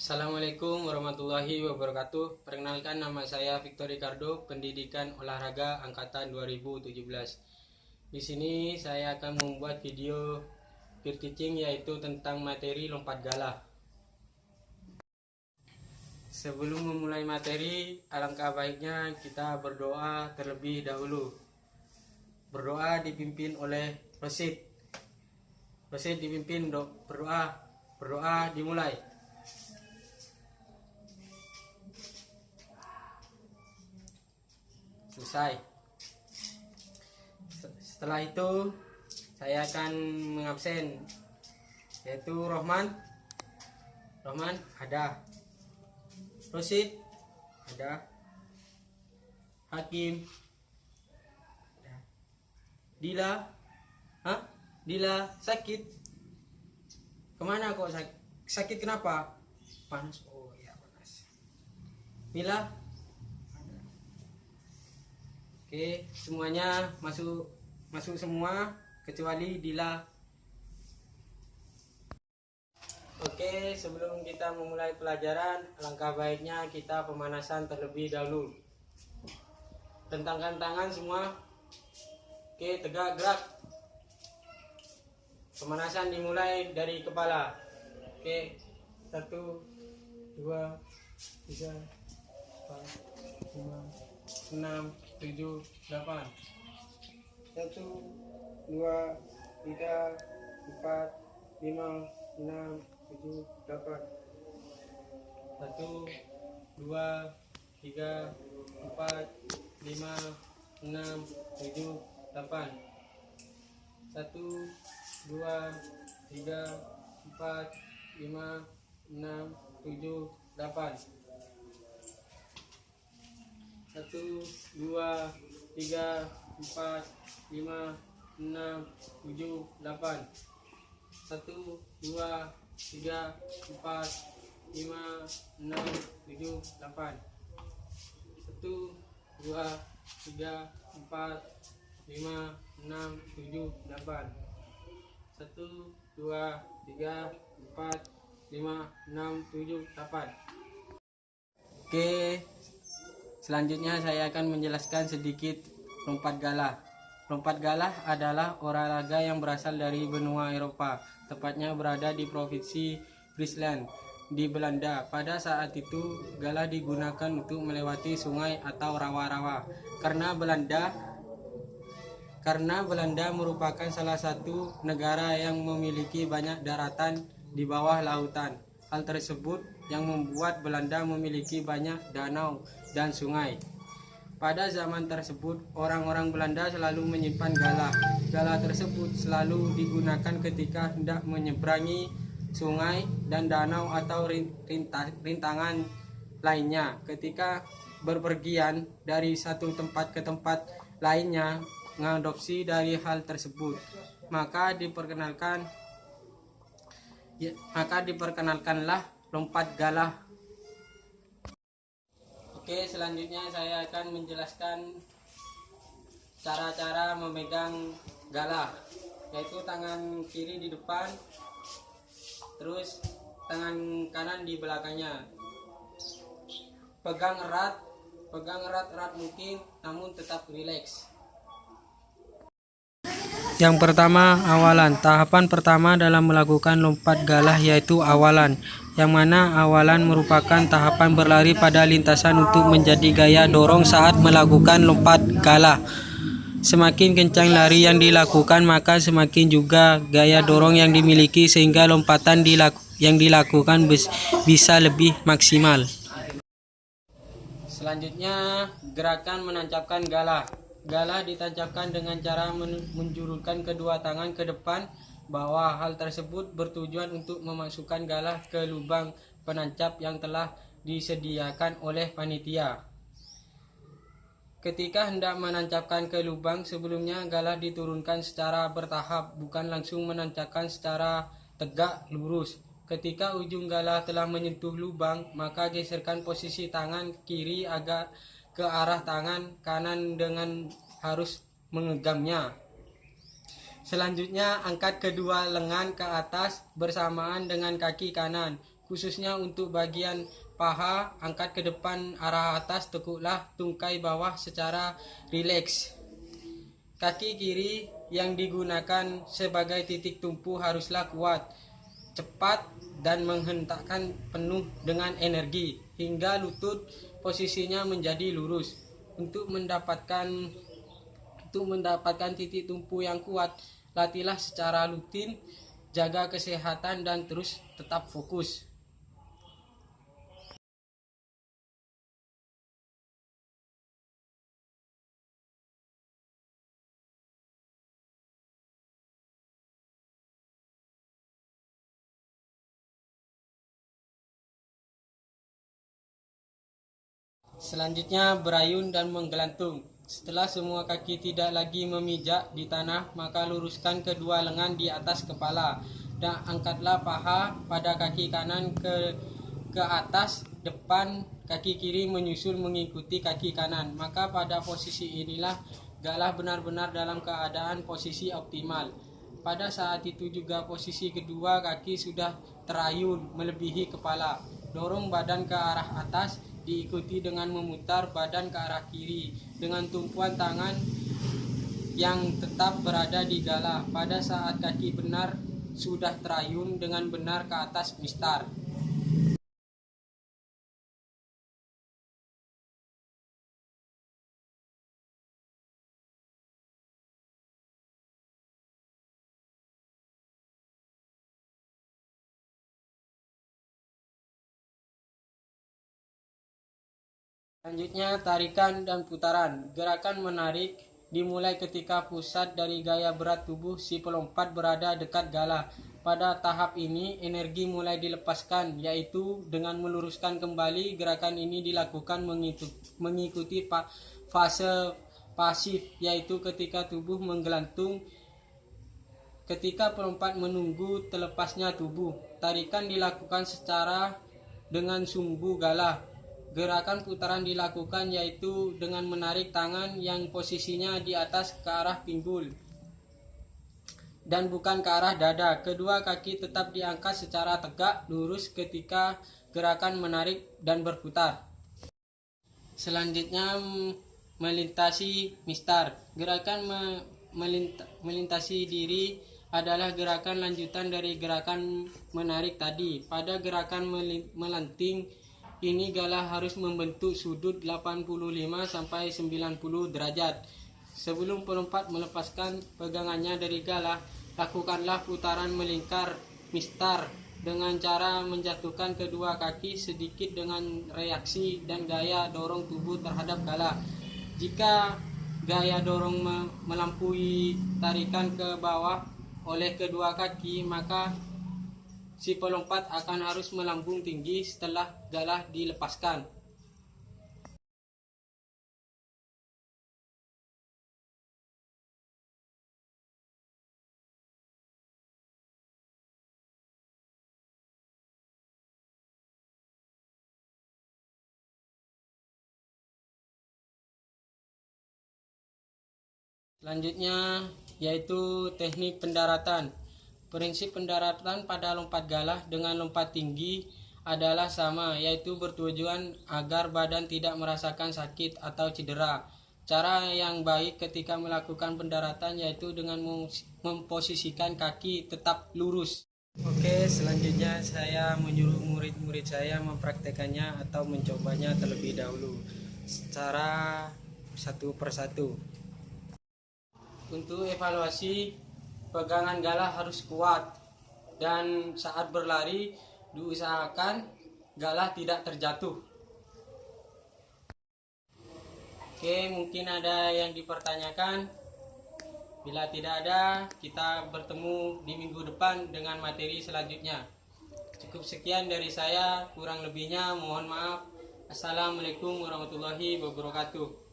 Assalamualaikum warahmatullahi wabarakatuh. Perkenalkan, nama saya Victor Ricardo, pendidikan olahraga angkatan 2017. Di sini saya akan membuat video peer teaching, yaitu tentang materi lompat galah. Sebelum memulai materi, alangkah baiknya kita berdoa terlebih dahulu. Berdoa dipimpin oleh Rosid. Rosid dipimpin berdoa. Berdoa dimulai. Selesai. Setelah itu saya akan mengabsen, yaitu Rohman ada, Rosid ada, Hakim ada, Dila sakit. Kemana kok sakit? Kenapa? Panas. Oh ya, panas. Mila. Oke, semuanya masuk semua kecuali Dila. Oke, sebelum kita memulai pelajaran, alangkah baiknya kita pemanasan terlebih dahulu. Tentangkan tangan semua. Oke, tegak, gerak. Pemanasan dimulai dari kepala. Oke, 1, 2, 3, 4, 5, 6, 7, 8. 1, 2, 3, 4, 5, 6, 7, 8. 1, 2, 3, 4, 5, 6, 7, 8. 1, 2, 3, 4, 5, 6, 7, 8. 1, 2, 3, 4, 5, 6, 7, 8. 1, 2, 3, 4, 5, 6, 7, 8. 1, 2, 3, 4, 5, 6, 7, 8. 1, 2, 3, 4, 5, 6, 7, 8. Oke, selanjutnya saya akan menjelaskan sedikit lompat galah. Lompat galah adalah olahraga yang berasal dari benua Eropa, tepatnya berada di provinsi Friesland di Belanda. Pada saat itu, galah digunakan untuk melewati sungai atau rawa-rawa. Karena Belanda merupakan salah satu negara yang memiliki banyak daratan di bawah lautan. Hal tersebut yang membuat Belanda memiliki banyak danau dan sungai. Pada zaman tersebut, orang-orang Belanda selalu menyimpan galah. Galah tersebut selalu digunakan ketika hendak menyeberangi sungai dan danau atau rintangan lainnya. Ketika berpergian dari satu tempat ke tempat lainnya, mengadopsi dari hal tersebut, maka diperkenalkanlah lompat galah. Oke, selanjutnya saya akan menjelaskan cara-cara memegang galah, yaitu tangan kiri di depan, terus tangan kanan di belakangnya. Pegang erat mungkin, namun tetap rileks. Yang pertama, awalan. Tahapan pertama dalam melakukan lompat galah yaitu awalan, yang mana awalan merupakan tahapan berlari pada lintasan untuk menjadi gaya dorong saat melakukan lompat galah. Semakin kencang lari yang dilakukan, maka semakin juga gaya dorong yang dimiliki, sehingga lompatan yang dilakukan bisa lebih maksimal. Selanjutnya, gerakan menancapkan galah. Galah ditancapkan dengan cara menjulurkan kedua tangan ke depan bawah. Hal tersebut bertujuan untuk memasukkan galah ke lubang penancap yang telah disediakan oleh panitia. Ketika hendak menancapkan ke lubang, sebelumnya galah diturunkan secara bertahap, bukan langsung menancapkan secara tegak lurus. Ketika ujung galah telah menyentuh lubang, maka geserkan posisi tangan kiri agak ke arah tangan kanan dengan harus menggenggamnya. Selanjutnya, angkat kedua lengan ke atas bersamaan dengan kaki kanan. khususnya untuk bagian paha, angkat ke depan arah atas, tekuklah tungkai bawah secara rileks. Kaki kiri yang digunakan sebagai titik tumpu haruslah kuat, cepat, dan menghentakkan penuh dengan energi hingga lutut posisinya menjadi lurus. Untuk mendapatkan titik tumpu yang kuat, latihlah secara rutin, jaga kesehatan dan terus tetap fokus. Selanjutnya berayun dan menggelantung. Setelah semua kaki tidak lagi memijak di tanah, maka luruskan kedua lengan di atas kepala dan angkatlah paha pada kaki kanan ke atas depan, kaki kiri menyusul mengikuti kaki kanan. Maka pada posisi inilah galah benar-benar dalam keadaan posisi optimal. Pada saat itu juga posisi kedua kaki sudah terayun melebihi kepala. Dorong badan ke arah atas, diikuti dengan memutar badan ke arah kiri dengan tumpuan tangan yang tetap berada di galah. Pada saat kaki benar sudah terayun dengan benar ke atas mistar. Selanjutnya tarikan dan putaran. Gerakan menarik dimulai ketika pusat dari gaya berat tubuh si pelompat berada dekat galah. Pada tahap ini energi mulai dilepaskan, yaitu dengan meluruskan kembali. Gerakan ini dilakukan mengikuti fase pasif, yaitu ketika tubuh menggelantung, ketika pelompat menunggu terlepasnya tubuh. Tarikan dilakukan secara dengan sumbu galah. Gerakan putaran dilakukan yaitu dengan menarik tangan yang posisinya di atas ke arah pinggul dan bukan ke arah dada. Kedua kaki tetap diangkat secara tegak lurus ketika gerakan menarik dan berputar. Selanjutnya melintasi mistar. Gerakan melintasi diri adalah gerakan lanjutan dari gerakan menarik tadi. Pada gerakan melanting ini galah harus membentuk sudut 85 sampai 90 derajat. Sebelum pelompat melepaskan pegangannya dari galah, lakukanlah putaran melingkar mistar dengan cara menjatuhkan kedua kaki sedikit dengan reaksi dan gaya dorong tubuh terhadap galah. Jika gaya dorong melampaui tarikan ke bawah oleh kedua kaki, maka si pelompat akan harus melambung tinggi setelah galah dilepaskan. Selanjutnya yaitu teknik pendaratan. Prinsip pendaratan pada lompat galah dengan lompat tinggi adalah sama, yaitu bertujuan agar badan tidak merasakan sakit atau cedera. Cara yang baik ketika melakukan pendaratan yaitu dengan memposisikan kaki tetap lurus. Oke, selanjutnya saya menyuruh murid-murid saya mempraktekannya atau mencobanya terlebih dahulu secara satu persatu. Untuk evaluasi, pegangan galah harus kuat dan saat berlari diusahakan galah tidak terjatuh. Oke, mungkin ada yang dipertanyakan. Bila tidak ada, kita bertemu di minggu depan dengan materi selanjutnya. Cukup sekian dari saya, kurang lebihnya mohon maaf. Assalamualaikum warahmatullahi wabarakatuh.